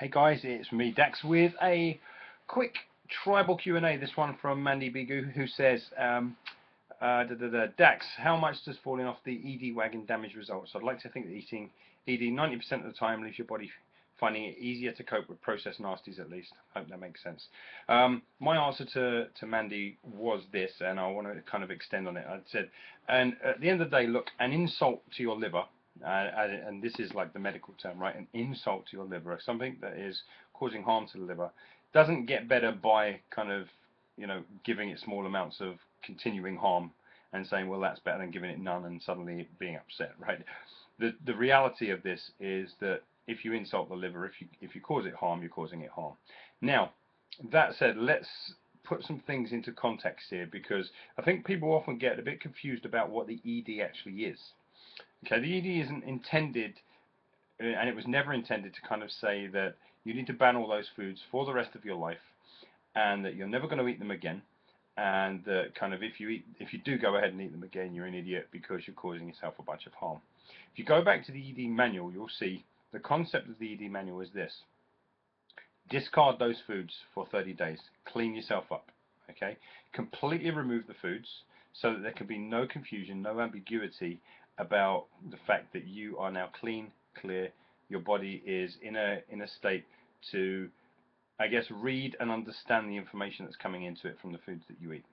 Hey guys, it's me Dax with a quick tribal Q&A. This one from Mandy Bigu, who says, Dax, how much does falling off the ED wagon damage results? I'd like to think that eating ED 90% of the time leaves your body finding it easier to cope with processed nasties at least. Hope that makes sense. My answer to Mandy was this, and I want to kind of extend on it. I said, and at the end of the day, look, an insult to your liver, and this is like the medical term, right? An insult to your liver, something that is causing harm to the liver, doesn't get better by kind of, giving it small amounts of continuing harm and saying, well, that's better than giving it none and suddenly being upset, right? The reality of this is that if you insult the liver, if you cause it harm, you're causing it harm. Now, that said, let's put some things into context here, because I think people often get a bit confused about what the ED actually is. Okay, the ED isn't intended, and it was never intended to kind of say that you need to ban all those foods for the rest of your life, and that you're never going to eat them again, and that kind of if you do go ahead and eat them again, you're an idiot because you're causing yourself a bunch of harm. If you go back to the ED manual, you'll see the concept of the ED manual is this: discard those foods for 30 days, clean yourself up, okay? Completely remove the foods so that there can be no confusion, no ambiguity about the fact that you are now clean, clear. Your body is in a state to, I guess, read and understand the information that's coming into it from the foods that you eat.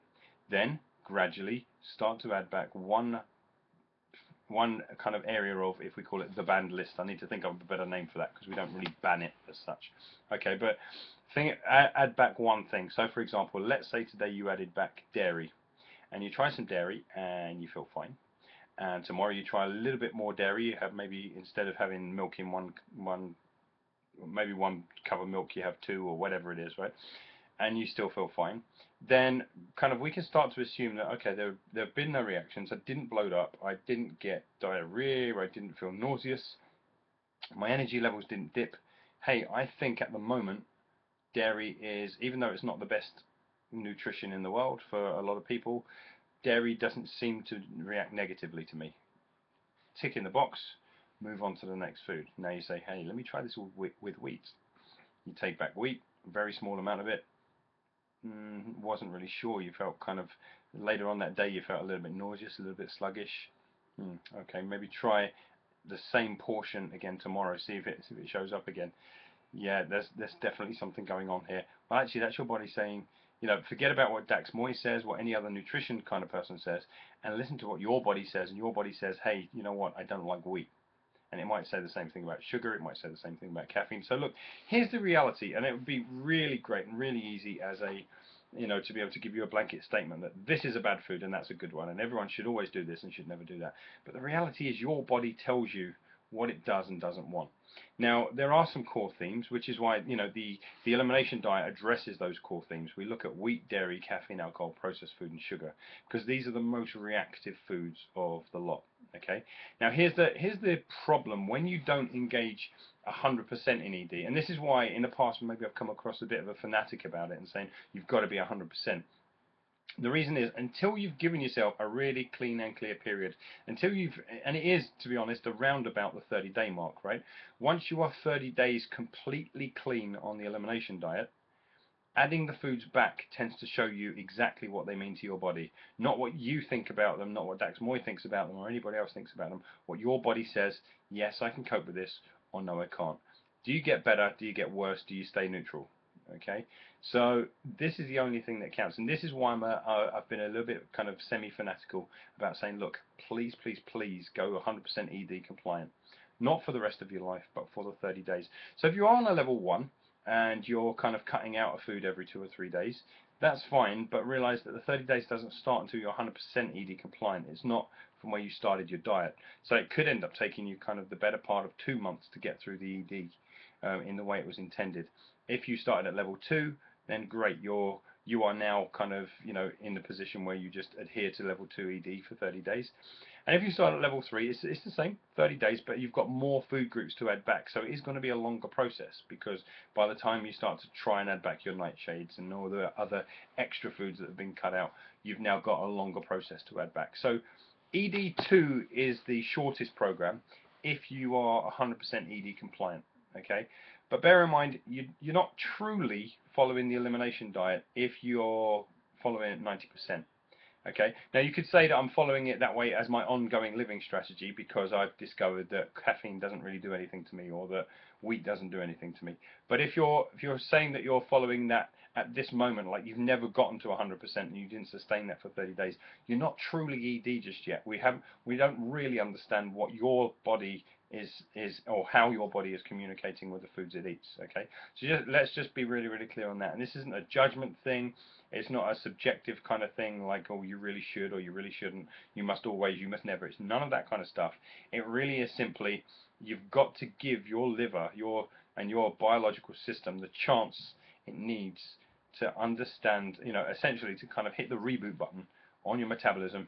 Then gradually start to add back one kind of area of, if we call it the banned list. I need to think of a better name for that because we don't really ban it as such. Okay, but add back one thing. So for example, let's say today you added back dairy, and you try some dairy and you feel fine. And tomorrow you try a little bit more dairy. You have, maybe instead of having milk in maybe one cup of milk, you have two or whatever it is, right? And you still feel fine. Then kind of we can start to assume that, okay, there have been no reactions. I didn't bloat up. I didn't get diarrhea. I didn't feel nauseous. My energy levels didn't dip. Hey, I think at the moment dairy is, even though it's not the best nutrition in the world for a lot of people, dairy doesn't seem to react negatively to me. Tick in the box, move on to the next food. Now you say, hey, let me try this with wheat. You take back wheat, a very small amount of it. Wasn't really sure. You felt kind of, later on that day, you felt a little bit nauseous, a little bit sluggish. Okay, maybe try the same portion again tomorrow. See if it shows up again. Yeah, there's definitely something going on here. Well, actually, that's your body saying, forget about what Dax Moy says, what any other nutrition kind of person says, and listen to what your body says. And your body says, hey, you know what? I don't like wheat. And it might say the same thing about sugar. It might say the same thing about caffeine. So look, here's the reality, and it would be really great and really easy as a, to be able to give you a blanket statement that this is a bad food and that's a good one, and everyone should always do this and should never do that. But the reality is your body tells you what it does and doesn't want. Now, there are some core themes, which is why, the elimination diet addresses those core themes. We look at wheat, dairy, caffeine, alcohol, processed food, and sugar, because these are the most reactive foods of the lot. Okay. Now, here's the problem when you don't engage 100% in ED, and this is why in the past maybe I've come across a bit of a fanatic about it and saying you've got to be 100%. The reason is, until you've given yourself a really clean and clear period, until and it is, to be honest, around about the 30-day mark, right? Once you are 30 days completely clean on the elimination diet, adding the foods back tends to show you exactly what they mean to your body. Not what you think about them, not what Dax Moy thinks about them, or anybody else thinks about them. What your body says, yes, I can cope with this, or no, I can't. Do you get better? Do you get worse? Do you stay neutral? Okay, so this is the only thing that counts, and this is why I've been a little bit kind of semi-fanatical about saying, look, please, please, please go 100% ED compliant. Not for the rest of your life, but for the 30 days. So if you are on a level 1, and you're kind of cutting out a food every 2 or 3 days, that's fine, but realize that the 30 days doesn't start until you're 100% ED compliant. It's not from where you started your diet. So it could end up taking you kind of the better part of 2 months to get through the ED in the way it was intended. If you started at level 2, then great, you are now kind of, in the position where you just adhere to level 2 ED for 30 days. And if you start at level 3, it's the same, 30 days, but you've got more food groups to add back. So it is going to be a longer process, because by the time you start to try and add back your nightshades and all the other extra foods that have been cut out, you've now got a longer process to add back. So ED2 is the shortest program if you are 100% ED compliant. Okay, but bear in mind you're not truly following the elimination diet if you're following it 90%. Okay, now you could say that I'm following it that way as my ongoing living strategy because I've discovered that caffeine doesn't really do anything to me, or that wheat doesn't do anything to me. But if you're saying that you're following that at this moment, like you've never gotten to 100% and you didn't sustain that for 30 days, you're not truly ED just yet. We don't really understand what your body is or how your body is communicating with the foods it eats. Okay, so let's just be really really clear on that. And this isn't a judgment thing. It's not a subjective kind of thing like, oh, you really should or you really shouldn't, you must always, you must never. It's none of that kind of stuff. It really is simply, you've got to give your liver and your biological system the chance it needs to understand, essentially to kind of hit the reboot button on your metabolism,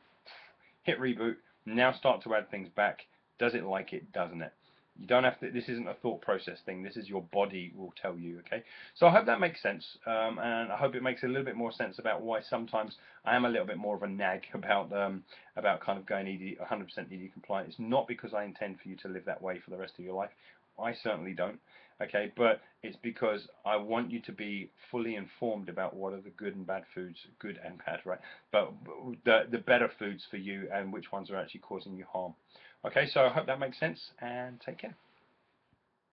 hit reboot, now start to add things back. Does it like it? Doesn't it? You don't have to. This isn't a thought process thing. This is your body will tell you. Okay. So I hope that makes sense, and I hope it makes a little bit more sense about why sometimes I am a little bit more of a nag about kind of going ED 100% ED compliant. It's not because I intend for you to live that way for the rest of your life. I certainly don't. Okay, but it's because I want you to be fully informed about what are the good and bad foods, good and bad, right? But the better foods for you and which ones are actually causing you harm. Okay, so I hope that makes sense, and take care.